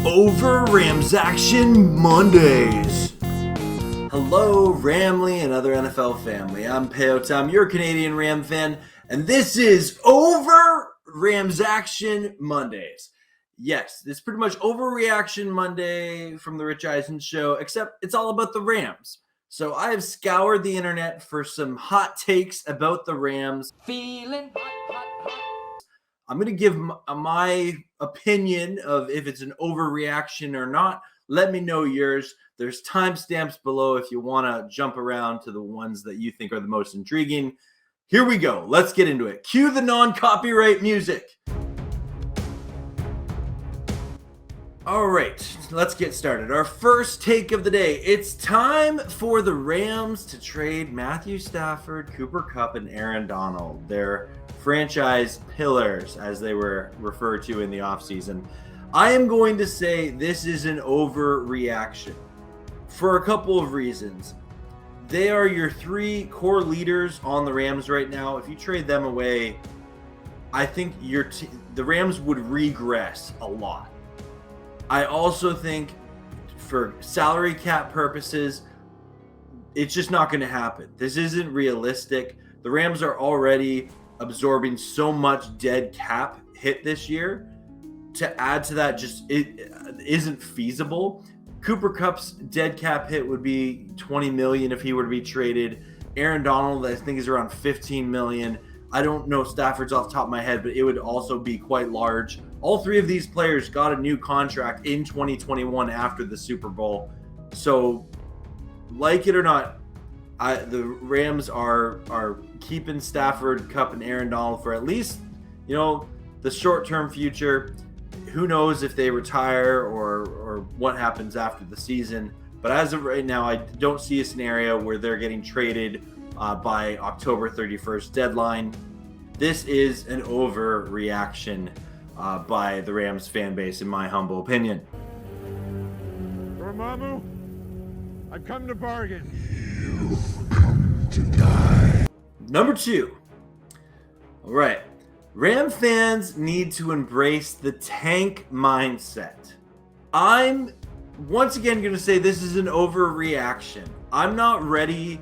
Overreaction Mondays. Hello, Ramley and other NFL family. I'm Peyote. I'm your Canadian Ram fan, and this is Overreaction Mondays. Yes, this is pretty much Overreaction Monday from the Rich Eisen show, except it's all about the Rams. So I have scoured the internet for some hot takes about the Rams. Feeling hot. I'm going to give my opinion of if it's an overreaction or not. Let me know yours. There's timestamps below if you want to jump around to the ones that you think are the most intriguing. Here we go. Let's get into it. Cue the non-copyright music. All right, let's get started. Our first take of the day. It's time for the Rams to trade Matthew Stafford, Cooper Kupp, and Aaron Donald. Their franchise pillars, as they were referred to in the offseason. I am going to say this is an overreaction for a couple of reasons. They are your three core leaders on the Rams right now. If you trade them away, I think the Rams would regress a lot. I also think for salary cap purposes, it's just not going to happen. This isn't realistic. The Rams are already absorbing so much dead cap hit this year. To add to that, it isn't feasible. Cooper Kupp's dead cap hit would be $20 million if he were to be traded. Aaron Donald, I think, is around $15 million. I don't know Stafford's off the top of my head, but it would also be quite large. All three of these players got a new contract in 2021 after the Super Bowl. So, like it or not, the Rams are keeping Stafford, Kupp, and Aaron Donald for at least, the short-term future. Who knows if they retire or what happens after the season. But as of right now, I don't see a scenario where they're getting traded by October 31st deadline. This is an overreaction by the Rams fan base, in my humble opinion. Dormammu, I've come to bargain. You've come to die. Number 2. All right. Ram fans need to embrace the tank mindset. I'm once again going to say this is an overreaction. I'm not ready,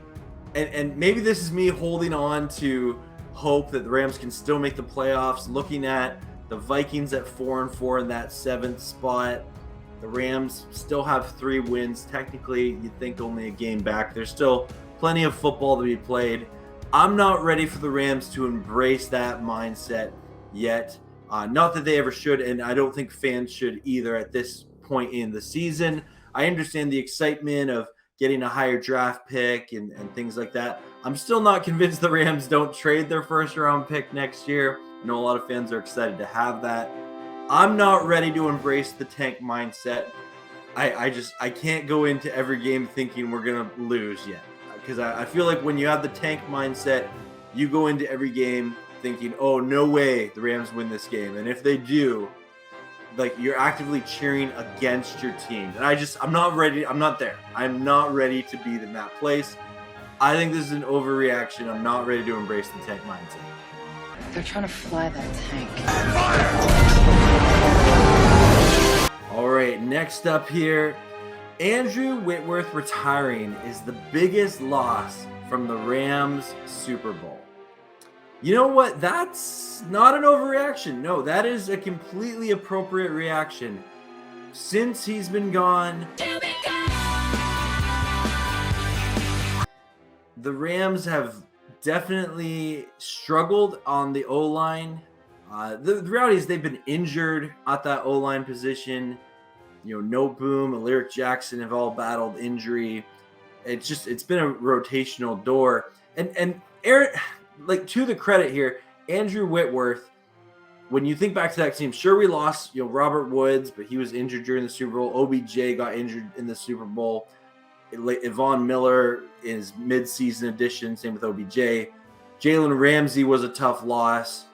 and maybe this is me holding on to hope that the Rams can still make the playoffs, looking at the Vikings at 4-4 in that 7th spot. The Rams still have 3 wins. Technically, you'd think only a game back. There's still plenty of football to be played. I'm not ready for the Rams to embrace that mindset yet. Not that they ever should, and I don't think fans should either at this point in the season. I understand the excitement of getting a higher draft pick and things like that. I'm still not convinced the Rams don't trade their first-round pick next year. I know a lot of fans are excited to have that. I'm not ready to embrace the tank mindset. I can't go into every game thinking we're going to lose yet. Because I feel like when you have the tank mindset, you go into every game thinking, oh, no way the Rams win this game. And if they do, like, you're actively cheering against your team. And I'm not ready. I'm not there. I'm not ready to be in that place. I think this is an overreaction. I'm not ready to embrace the tank mindset. They're trying to fly that tank. All right, next up here. Andrew Whitworth retiring is the biggest loss from the Rams Super Bowl. You know what? That's not an overreaction. No, that is a completely appropriate reaction. Since he's been gone, the Rams have definitely struggled on the O-line. The reality is they've been injured at that O-line position. No Boom, Alaric Jackson have all battled injury. It's been a rotational door. And Aaron, like, to the credit here, Andrew Whitworth, when you think back to that team, sure, we lost, Robert Woods, but he was injured during the Super Bowl. OBJ got injured in the Super Bowl. Yvonne Miller is mid-season addition, same with OBJ. Jalen Ramsey was a tough loss.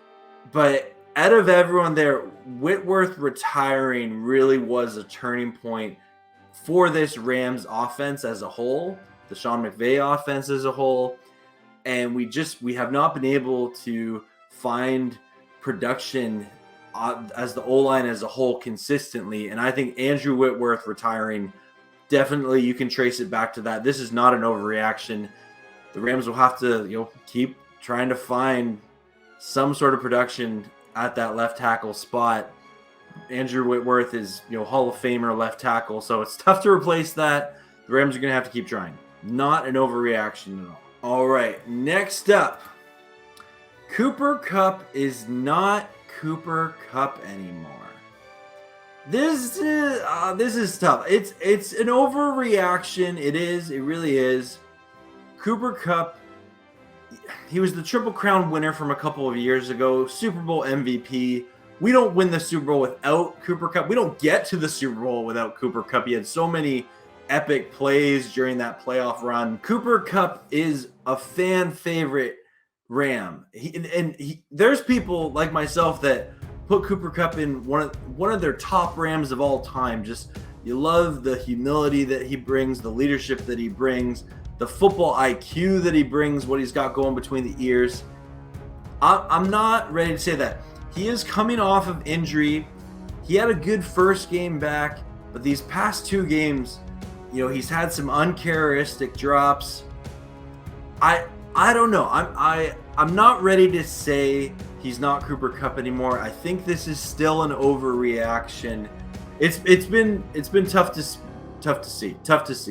But out of everyone there, Whitworth retiring really was a turning point for this Rams offense as a whole, the Sean McVay offense as a whole. And we have not been able to find production as the O-line as a whole consistently. And I think Andrew Whitworth retiring, definitely you can trace it back to that. This is not an overreaction. The Rams will have to, keep trying to find some sort of production at that left tackle spot. Andrew Whitworth is, Hall of Famer left tackle, so it's tough to replace that. The Rams are going to have to keep trying. Not an overreaction at all. All right, next up, Cooper Kupp is not Cooper Kupp anymore. This is tough. It's an overreaction. It is. It really is. Cooper Kupp, he was the Triple Crown winner from a couple of years ago, Super Bowl MVP. We don't win the Super Bowl without Cooper Kupp. We don't get to the Super Bowl without Cooper Kupp. He had so many epic plays during that playoff run. Cooper Kupp is a fan favorite Ram. There's people like myself that put Cooper Kupp in one of their top Rams of all time. Just, you love the humility that he brings, the leadership that he brings, the football IQ that he brings, what he's got going between the ears. I'm not ready to say that. He is coming off of injury. He had a good first game back, but these past 2 games, he's had some uncharacteristic drops. I don't know. I'm not ready to say he's not Cooper Kupp anymore. I think this is still an overreaction. It's been tough to see.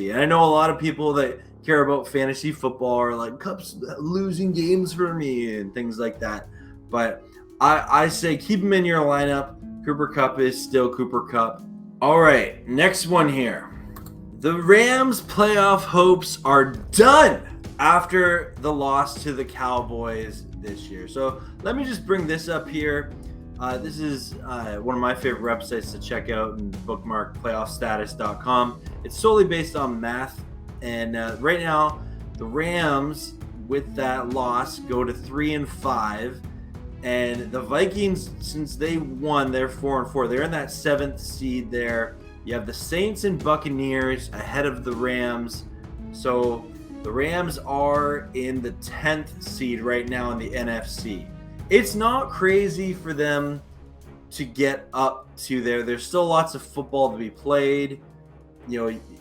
And I know a lot of people that care about fantasy football are like, Kupp's losing games for me and things like that. But I say keep him in your lineup. Cooper Kupp is still Cooper Kupp. All right, next one here. The Rams' playoff hopes are done after the loss to the Cowboys this year. So let me just bring this up here. This is one of my favorite websites to check out and bookmark, playoffstatus.com. It's solely based on math. And right now, the Rams, with that loss, go to 3-5. And the Vikings, since they won, they're 4-4. They're in that 7th seed there. You have the Saints and Buccaneers ahead of the Rams. So the Rams are in the 10th seed right now in the NFC. It's not crazy for them to get up to there. There's still lots of football to be played.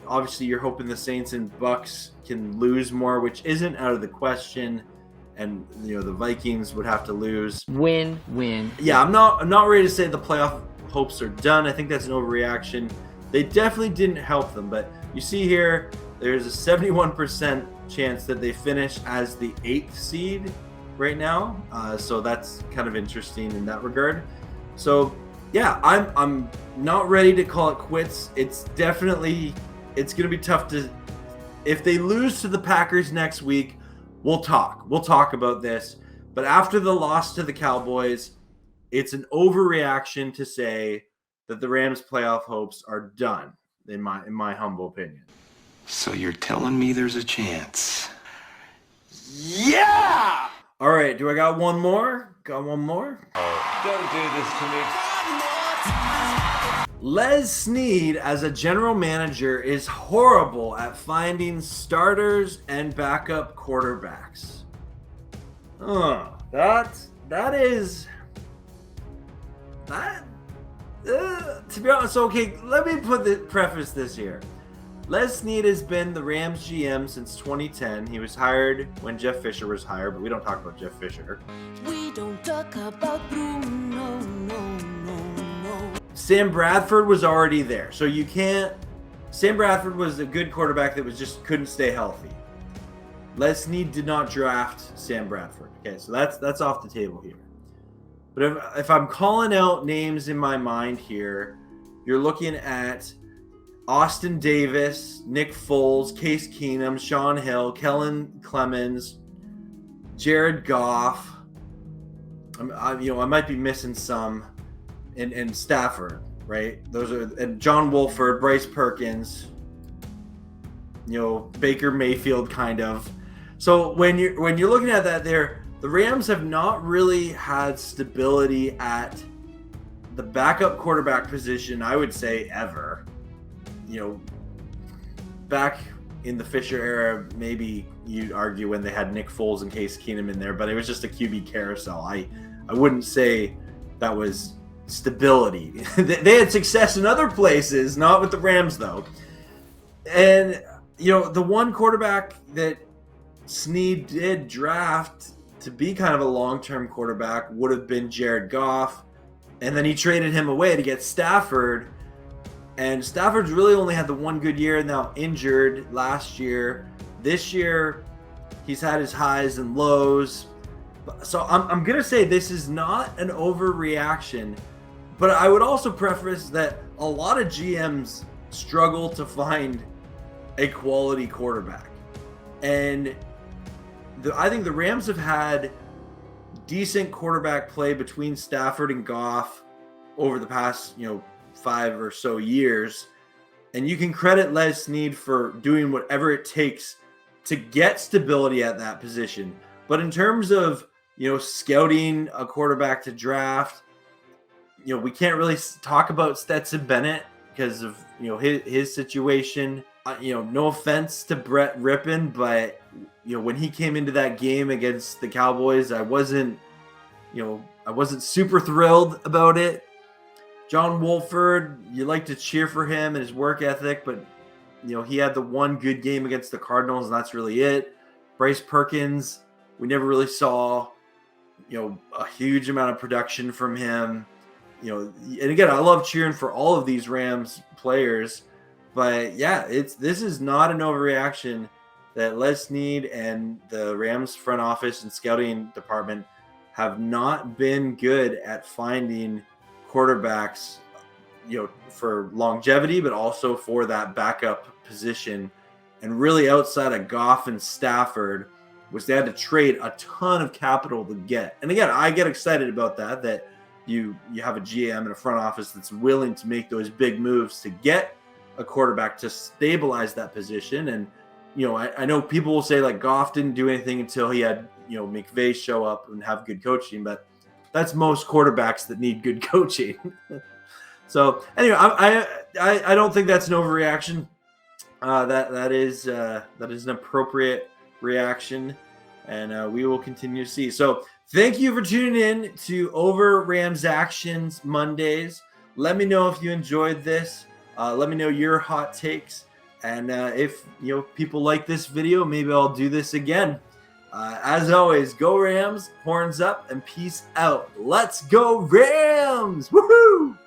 Obviously you're hoping the Saints and Bucks can lose more, which isn't out of the question. And the Vikings would have to lose. Win. Yeah, I'm not ready to say the playoff hopes are done. I think that's an overreaction. They definitely didn't help them, but you see here, there's a 71% chance that they finish as the 8th seed right now. So that's kind of interesting in that regard. So yeah, I'm not ready to call it quits. It's going to be tough to, if they lose to the Packers next week, we'll talk about this. But after the loss to the Cowboys, it's an overreaction to say that the Rams' playoff hopes are done, in my humble opinion. So you're telling me there's a chance? Yeah! All right, do I got one more? Don't do this to me. Les Snead, as a general manager, is horrible at finding starters and backup quarterbacks. To be honest, okay, let me preface this here. Les Snead has been the Rams GM since 2010. He was hired when Jeff Fisher was hired, but we don't talk about Jeff Fisher. We don't talk about Bruno, no. Sam Bradford was already there, so you can't. Sam Bradford was a good quarterback that couldn't stay healthy. Les Snead did not draft Sam Bradford. Okay, so that's off the table here. But if I'm calling out names in my mind here, you're looking at Austin Davis, Nick Foles, Case Keenum, Sean Hill, Kellen Clemens, Jared Goff. I might be missing some, and Stafford, right? Those are, and John Wolford, Bryce Perkins, Baker Mayfield, kind of. So when you're looking at that there, the Rams have not really had stability at the backup quarterback position, I would say, ever. Back in the Fisher era, maybe you'd argue when they had Nick Foles and Case Keenum in there, but it was just a QB carousel. I wouldn't say that was stability. They had success in other places, not with the Rams though. And the one quarterback that Snead did draft to be kind of a long-term quarterback would have been Jared Goff, and then he traded him away to get Stafford. And Stafford's really only had the one good year, now injured last year. This year, he's had his highs and lows. So I'm going to say this is not an overreaction, but I would also preface that a lot of GMs struggle to find a quality quarterback. And I think the Rams have had decent quarterback play between Stafford and Goff over the past, 5 or so years. And you can credit Les Snead for doing whatever it takes to get stability at that position. But in terms of, scouting a quarterback to draft, we can't really talk about Stetson Bennett because of, his situation. No offense to Brett Rippon, but when he came into that game against the Cowboys, I wasn't super thrilled about it. John Wolford, you like to cheer for him and his work ethic, but he had the one good game against the Cardinals, and that's really it. Bryce Perkins, we never really saw a huge amount of production from him. And again, I love cheering for all of these Rams players. But yeah, this is not an overreaction that Les Snead and the Rams front office and scouting department have not been good at finding quarterbacks, for longevity, but also for that backup position. And really outside of Goff and Stafford, which they had to trade a ton of capital to get. And again, I get excited about that you have a GM and a front office that's willing to make those big moves to get a quarterback to stabilize that position. And I know people will say like Goff didn't do anything until he had McVay show up and have good coaching, but that's most quarterbacks that need good coaching. So anyway, I don't think that's an overreaction. That is an appropriate reaction, and we will continue to see. So thank you for tuning in to Overreactions Mondays. Let me know if you enjoyed this. Let me know your hot takes. And if people like this video, maybe I'll do this again. As always, go Rams, horns up, and peace out. Let's go Rams! Woohoo!